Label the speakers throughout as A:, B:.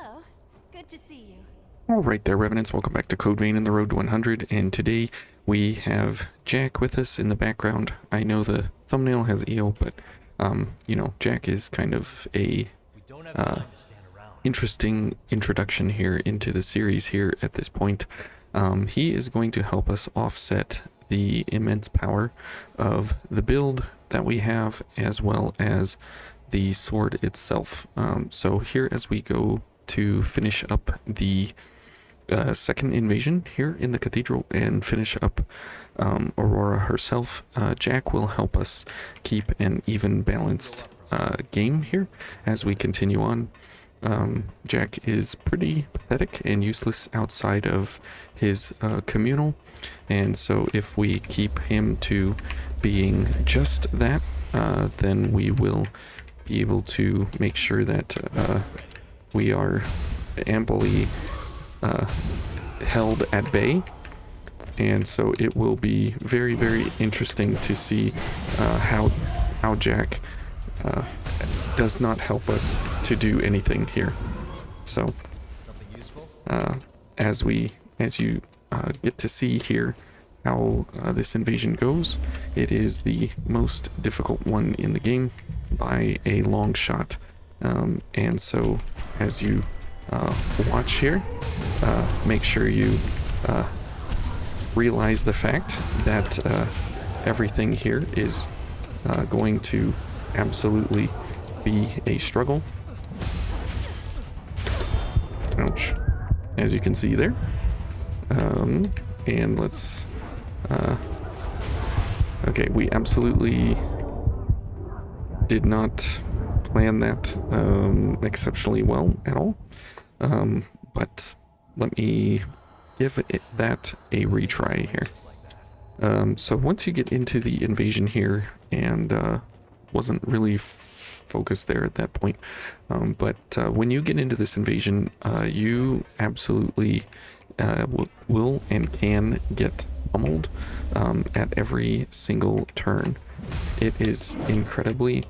A: Hello. Good to see you.
B: All right there, Revenants. Welcome back to Code Vein and the Road to 100. And today we have Jack with us in the background. I know the thumbnail has EO, but, you know, Jack is kind of a interesting introduction here into the series here at this point. He is going to help us offset the immense power of the build that we have, as well as the sword itself. So here as we go to finish up the second invasion here in the Cathedral and finish up Aurora herself, Jack will help us keep an even balanced game here as we continue on. Jack is pretty pathetic and useless outside of his communal, and so if we keep him to being just that, then we will be able to make sure that we are amply held at bay. And so it will be very, very interesting to see how Jack does not help us to do anything here. So as you get to see here how this invasion goes, it is the most difficult one in the game by a long shot. And so as you watch here, make sure you realize the fact that everything here is going to absolutely be a struggle. Ouch. As you can see there. And let's okay, we absolutely did not plan that exceptionally well at all. But let me give that a retry here. So once you get into the invasion here, and wasn't really focused there at that point, but when you get into this invasion, you absolutely will and can get pummeled at every single turn. It is incredibly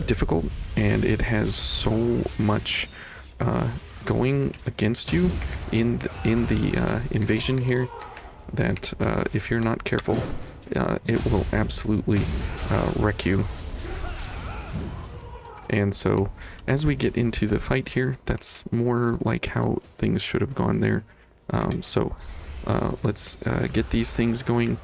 B: difficult, and it has so much going against you in the invasion here that if you're not careful, it will absolutely wreck you. And so as we get into the fight here, that's more like how things should have gone there. So let's get these things going.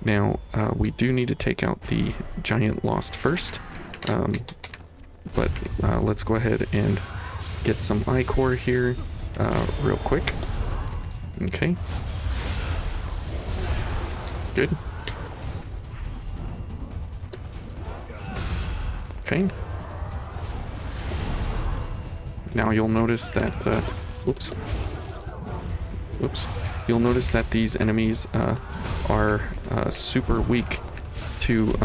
B: Now we do need to take out the giant lost first, but let's go ahead and get some I-core here real quick. Okay. Good. Okay. Now you'll notice that, whoops. You'll notice that these enemies are super weak to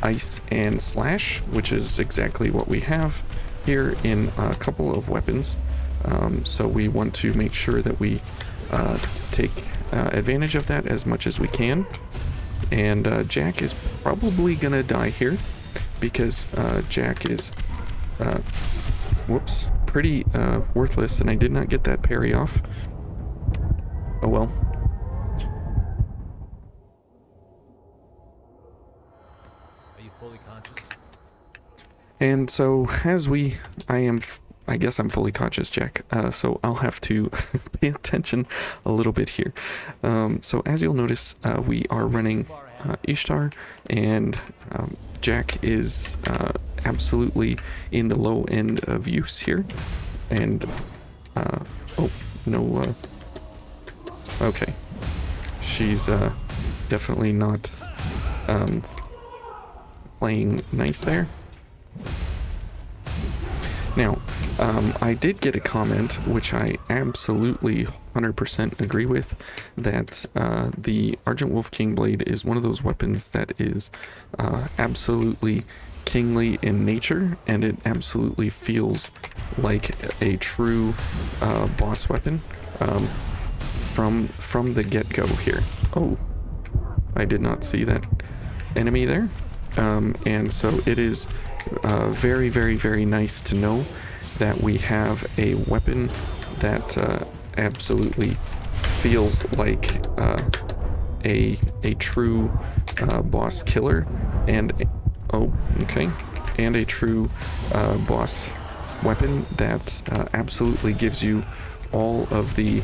B: ice and slash, which is exactly what we have here in a couple of weapons. So we want to make sure that we take advantage of that as much as we can. And Jack is probably gonna die here because Jack is whoops, pretty worthless, and I did not get that parry off. Oh well.
C: Are you fully conscious?
B: And so as I guess I'm fully conscious, Jack, so I'll have to pay attention a little bit here. So as you'll notice, we are running Ishtar, and Jack is absolutely in the low end of use here. And oh no, okay, she's definitely not playing nice there. Now I did get a comment which I absolutely 100% agree with, that the Argent Wolf King Blade is one of those weapons that is absolutely kingly in nature, and it absolutely feels like a true boss weapon from the get-go here. Oh, I did not see that enemy there. And so it is very, very, very nice to know that we have a weapon that absolutely feels like a true boss killer, and and a true boss weapon that absolutely gives you all of the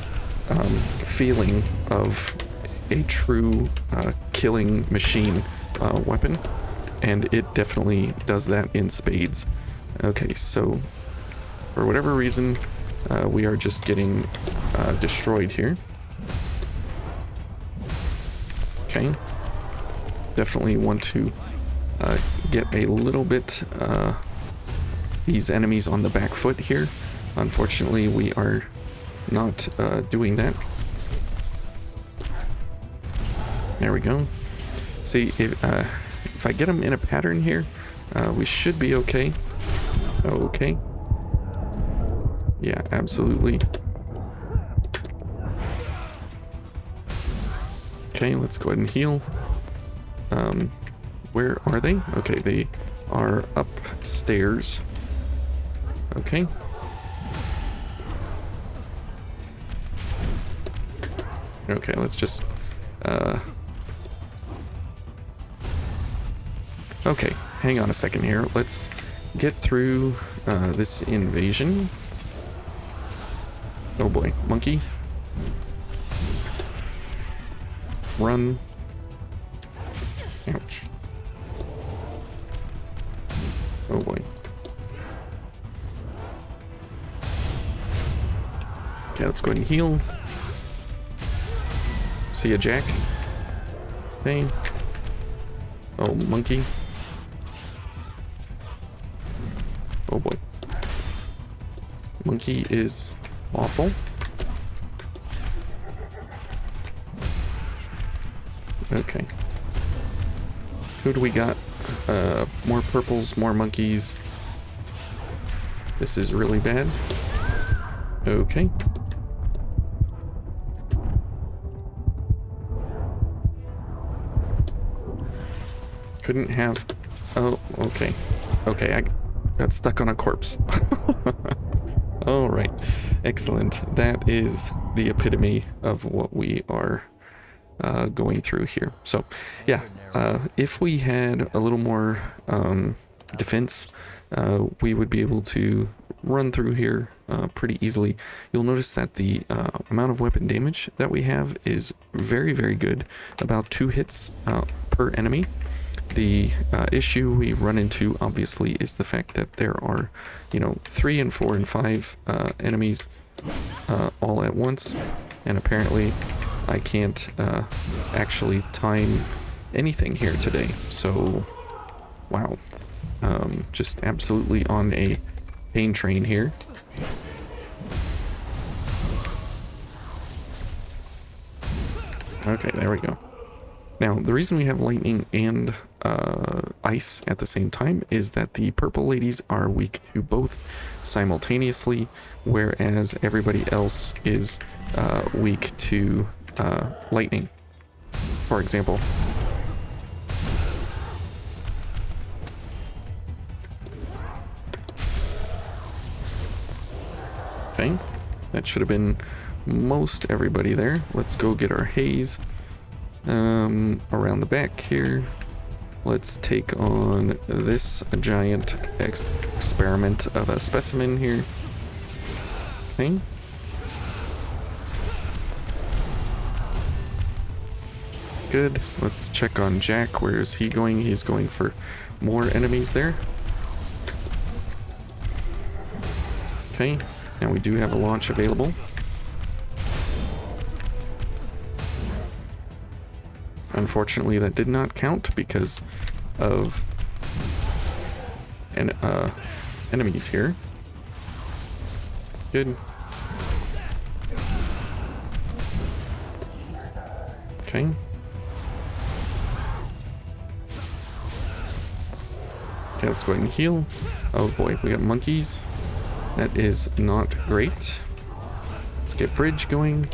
B: feeling of a true killing machine weapon, and it definitely does that in spades. Okay, so for whatever reason, we are just getting destroyed here. Okay, definitely want to get a little bit these enemies on the back foot here. Unfortunately, we are not doing that. There we go. See, if I get them in a pattern here, we should be okay. Okay. Yeah, absolutely. Okay, let's go ahead and heal. Where are they? Okay, they are upstairs. Okay. Okay, let's just okay, hang on a second here. Let's get through this invasion. Oh boy, monkey. Run. Ouch. Oh boy. Okay, let's go ahead and heal. See ya, Jack. Okay. Oh, monkey. Oh boy. Monkey is awful. Okay. Who do we got? More purples, more monkeys. This is really bad. Okay. Couldn't have... Oh, okay. Okay, I got stuck on a corpse. All right. Excellent. That is the epitome of what we are going through here. So, yeah, if we had a little more defense, we would be able to run through here pretty easily. You'll notice that the amount of weapon damage that we have is very, very good. About 2 hits per enemy. The issue we run into, obviously, is the fact that there are, 3 and 4 and 5 enemies all at once, and apparently I can't actually time anything here today. So, wow. Just absolutely on a pain train here. Okay, there we go. Now, the reason we have lightning and ice at the same time is that the purple ladies are weak to both simultaneously, whereas everybody else is weak to lightning, for example. Okay, that should have been most everybody there. Let's go get our haze. Around the back here, let's take on this giant experiment of a specimen here. Okay. Good. Let's check on Jack. Where is he going? He's going for more enemies there. Okay. Now we do have a launch available. Unfortunately, that did not count because of enemies here. Good. Okay. Okay, let's go ahead and heal. Oh boy, we got monkeys. That is not great. Let's get bridge going.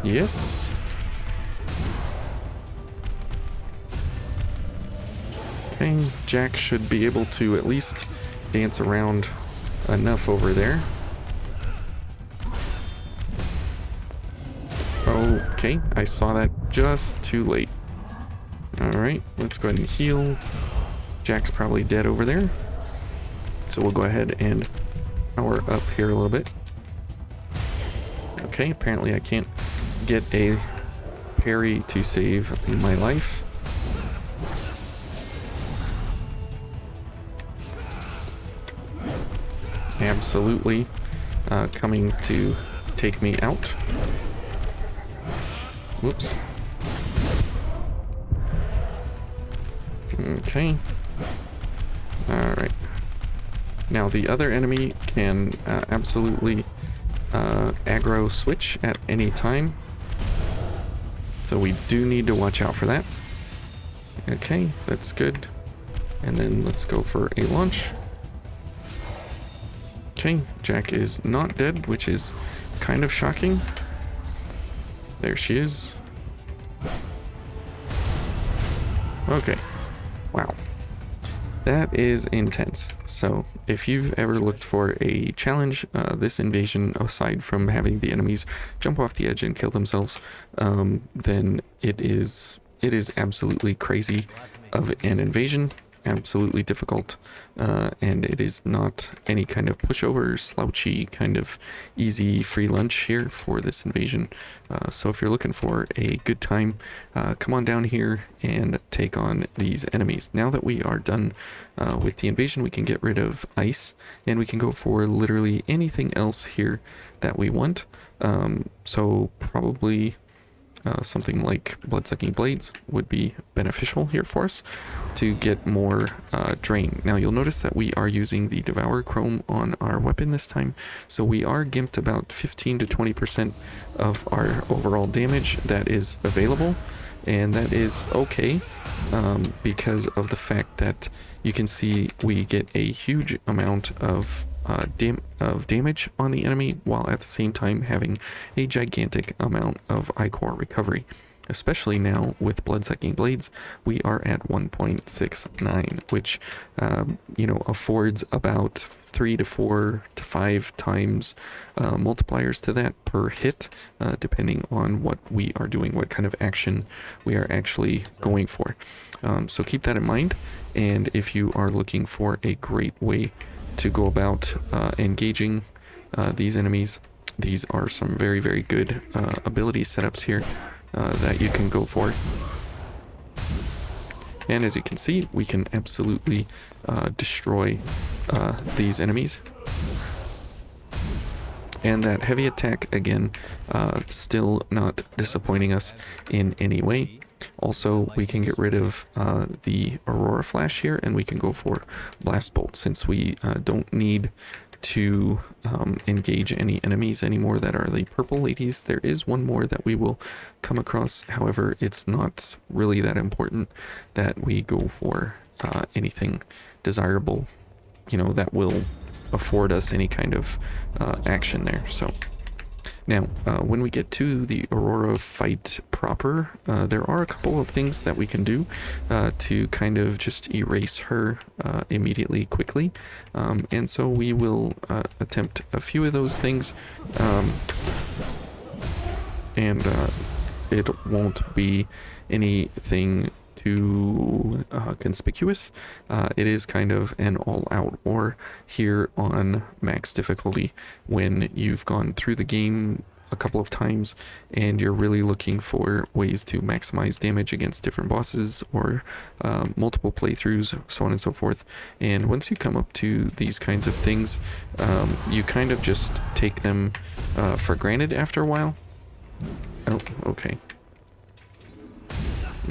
B: Yes. Okay, Jack should be able to at least dance around enough over there. Okay, I saw that just too late. Alright, let's go ahead and heal. Jack's probably dead over there. So we'll go ahead and power up here a little bit. Okay, apparently I can't get a parry to save my life. Absolutely coming to take me out. Whoops. Okay. Alright. Now the other enemy can absolutely aggro switch at any time. So we do need to watch out for that. Okay, that's good. And then let's go for a launch. Okay, Jack is not dead, which is kind of shocking. There she is. Okay. Wow. That is intense. So if you've ever looked for a challenge, this invasion, aside from having the enemies jump off the edge and kill themselves, then it is absolutely crazy of an invasion. Absolutely difficult, and it is not any kind of pushover, slouchy, kind of easy free lunch here for this invasion. So if you're looking for a good time, come on down here and take on these enemies. Now that we are done with the invasion, we can get rid of ice, and we can go for literally anything else here that we want. So probably something like blood-sucking blades would be beneficial here for us to get more drain. Now you'll notice that we are using the Devour Chrome on our weapon this time, so we are gimped about 15 to 20% of our overall damage that is available, and that is okay because of the fact that you can see we get a huge amount of damage on the enemy, while at the same time having a gigantic amount of ichor recovery. Especially now with blood-sucking blades, we are at 1.69, which affords about 3 to 4 to 5 times multipliers to that per hit, depending on what we are doing, what kind of action we are actually going for. So keep that in mind, and if you are looking for a great way to go about engaging these enemies, these are some very, very good ability setups here that you can go for. And as you can see, we can absolutely destroy these enemies. And that heavy attack, again, still not disappointing us in any way. Also, we can get rid of the Aurora Flash here, and we can go for Blast Bolt, since we don't need to engage any enemies anymore that are the purple ladies. There is one more that we will come across. However, it's not really that important that we go for anything desirable, that will afford us any kind of action there. So now, when we get to the Aurora fight proper, there are a couple of things that we can do to kind of just erase her immediately, quickly. And so we will attempt a few of those things. And it won't be anything too conspicuous. It is kind of an all-out war here on max difficulty when you've gone through the game a couple of times and you're really looking for ways to maximize damage against different bosses or multiple playthroughs, so on and so forth. And once you come up to these kinds of things, you kind of just take them for granted after a while. Oh, okay.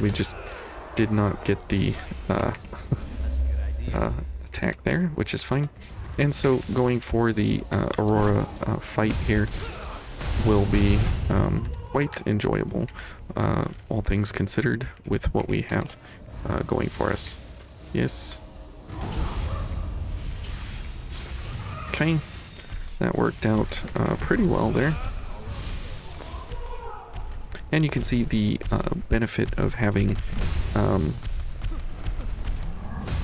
B: We just did not get the attack there, which is fine. And so going for the Aurora fight here will be quite enjoyable, all things considered, with what we have going for us. Yes. Okay, that worked out pretty well there. And you can see the benefit of having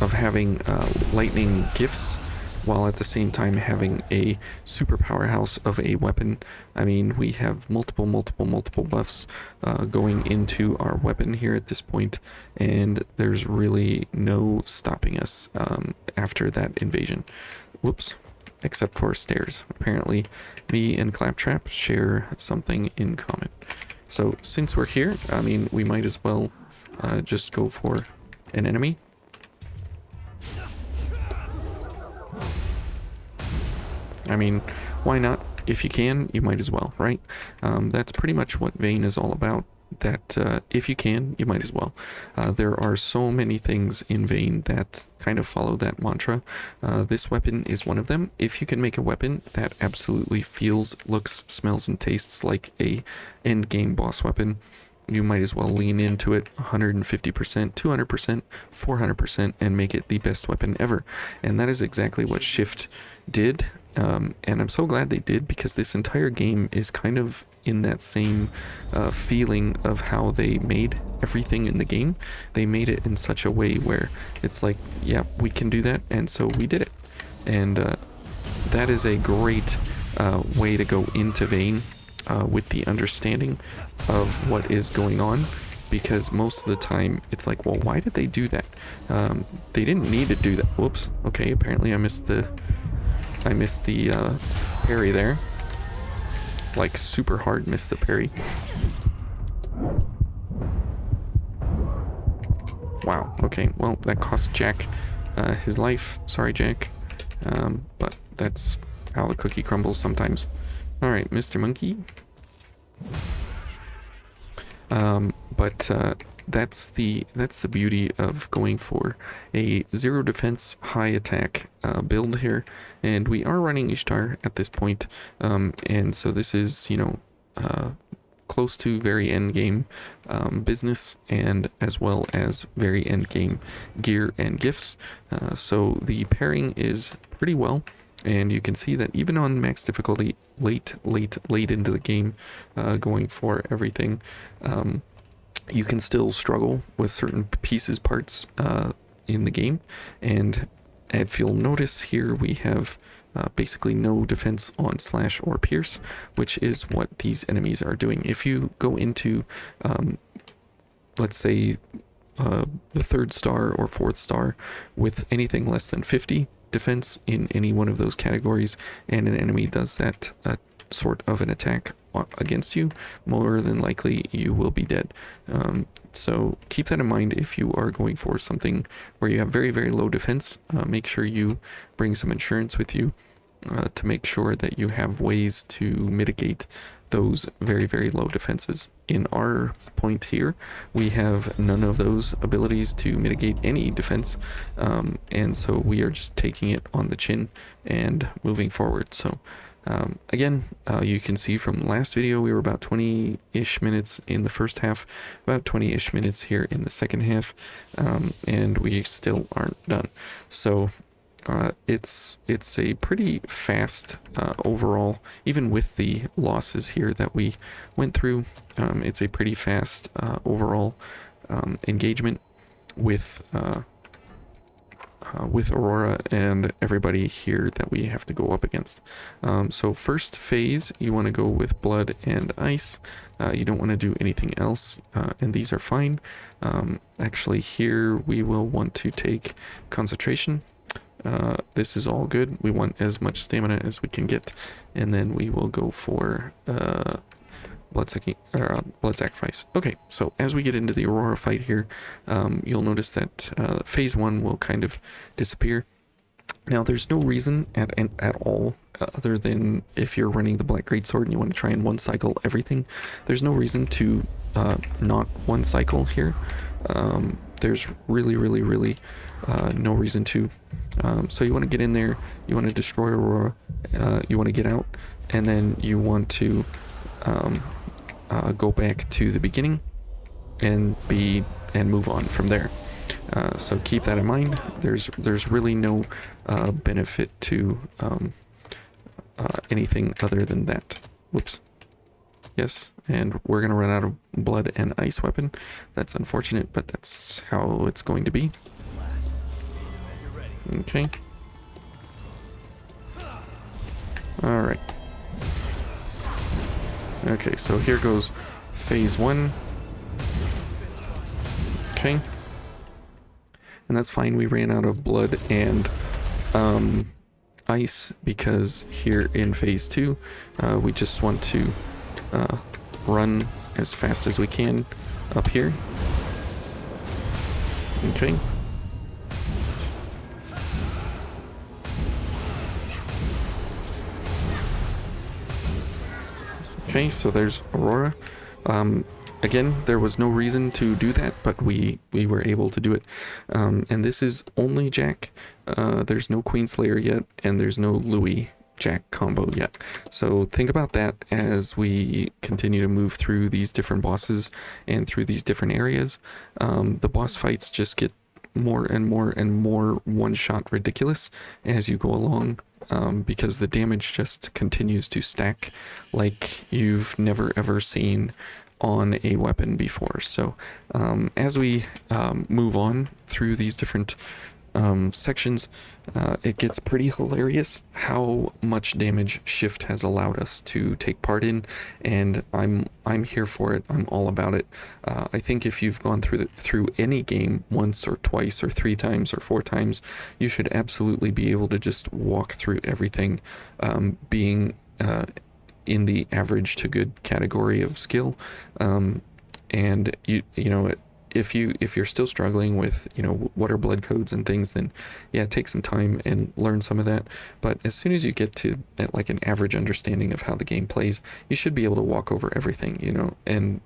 B: of having lightning gifts, while at the same time having a super powerhouse of a weapon. I mean, we have multiple buffs going into our weapon here at this point, and there's really no stopping us after that invasion. Whoops. Except for stairs. Apparently, me and Claptrap share something in common. So, since we're here, I mean, we might as well just go for an enemy. I mean, why not? If you can, you might as well, right? That's pretty much what Vayne is all about. That if you can, you might as well. There are so many things in Vayne that kind of follow that mantra. This weapon is one of them. If you can make a weapon that absolutely feels, looks, smells, and tastes like a end game boss weapon, you might as well lean into it 150%, 200%, 400%, and make it the best weapon ever. And that is exactly what Shift did. And I'm so glad they did, because this entire game is kind of in that same feeling of how they made everything in the game. They made it in such a way where it's like, yeah, we can do that, and so we did it. And that is a great way to go into Vayne with the understanding of what is going on, because most of the time it's like, well, why did they do that? They didn't need to do that. Whoops. Okay, apparently I missed the parry there. Like, super hard missed the parry. Wow, okay, well, that cost Jack his life. Sorry, Jack. But that's how the cookie crumbles sometimes. Alright, Mr. Monkey. That's the beauty of going for a zero defense, high attack build here, and we are running Ishtar at this point, and so this is, you know, close to very end game business, and as well as very end game gear and gifts. So the pairing is pretty well. And you can see that even on max difficulty, late into the game, going for everything, you can still struggle with certain parts in the game. And if you'll notice here, we have basically no defense on slash or pierce, which is what these enemies are doing. If you go into, let's say, the 3rd star or 4th star with anything less than 50 defense in any one of those categories, and an enemy does that sort of an attack against you, more than likely you will be dead. So keep that in mind if you are going for something where you have very low defense. Make sure you bring some insurance with you to make sure that you have ways to mitigate those very low defenses. In our point here, we have none of those abilities to mitigate any defense, and so we are just taking it on the chin and moving forward. So again, you can see from last video we were about 20-ish minutes in the first half, about 20-ish minutes here in the second half, and we still aren't done. So it's a pretty fast overall, even with the losses here that we went through. It's a pretty fast overall engagement with Aurora and everybody here that we have to go up against. So first phase, you want to go with blood and ice. You don't want to do anything else, and these are fine. Actually, here we will want to take concentration. This is all good. We want as much stamina as we can get, and then we will go for blood sacrifice. Okay, so as we get into the Aurora fight here, you'll notice that phase 1 will kind of disappear. Now, there's no reason at all, other than if you're running the Black Greatsword and you want to try and one cycle everything, there's no reason to not one cycle here. There's really no reason to. So you want to get in there, you want to destroy Aurora, you want to get out, and then you want to go back to the beginning and move on from there. So keep that in mind. There's really no benefit to anything other than that. Whoops. Yes, and we're gonna run out of blood and ice weapon. That's unfortunate, but that's how it's going to be. Okay. Alright. Okay, so here goes phase 1. Okay. And that's fine. We ran out of blood and ice because here in phase 2, we just want to run as fast as we can up here. Okay. Okay, so there's Aurora. Again, there was no reason to do that, but we were able to do it. And this is only Jack. There's no Queenslayer yet, and there's no Louis Jack combo yet. So think about that as we continue to move through these different bosses and through these different areas. The boss fights just get more and more and more one-shot ridiculous as you go along. Because the damage just continues to stack like you've never ever seen on a weapon before. So as we move on through these different sections, it gets pretty hilarious how much damage Shift has allowed us to take part in, and I'm here for it. I'm all about it. I think if you've gone through any game once or twice or 3 times or 4 times, you should absolutely be able to just walk through everything, being in the average to good category of skill, and you know. If you're still struggling with, you know, what are blood codes and things, then yeah, take some time and learn some of that. But as soon as you get to like an average understanding of how the game plays, you should be able to walk over everything, you know. And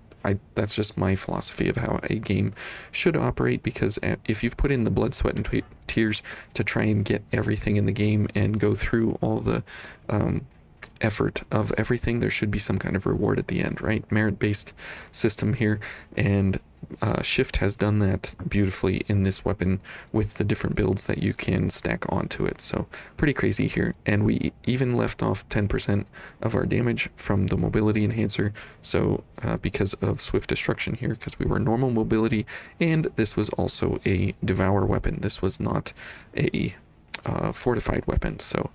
B: that's just my philosophy of how a game should operate, because if you've put in the blood, sweat, and tears to try and get everything in the game and go through all the effort of everything, there should be some kind of reward at the end, right? Merit-based system here, and Shift has done that beautifully in this weapon with the different builds that you can stack onto it. So pretty crazy here, and we even left off 10% of our damage from the mobility enhancer, so because of swift destruction here, because we were normal mobility, and this was also a devour weapon. This was not a fortified weapon, so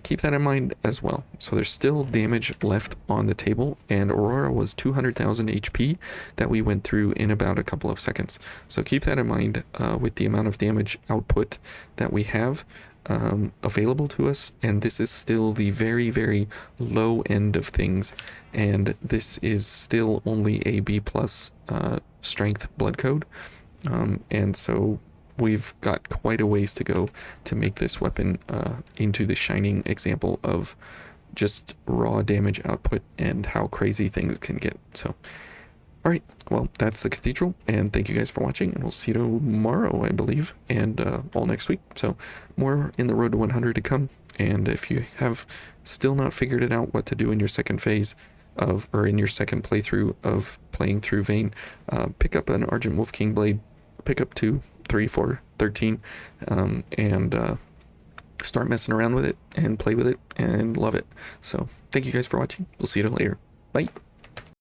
B: keep that in mind as well. So there's still damage left on the table, and Aurora was 200,000 HP that we went through in about a couple of seconds. So keep that in mind with the amount of damage output that we have available to us, and this is still the very, very low end of things, and this is still only a B+ strength blood code, and so we've got quite a ways to go to make this weapon into the shining example of just raw damage output and how crazy things can get. So, alright, well, that's the Cathedral, and thank you guys for watching, and we'll see you tomorrow, I believe, and all next week. So, more in the road to 100 to come, and if you have still not figured it out what to do in your second phase or in your second playthrough of playing through Vayne, pick up an Argent Wolf King Blade, pick up 2, 3, 4, 13, and start messing around with it and play with it and love it. So thank you guys for watching. We'll see you later. Bye.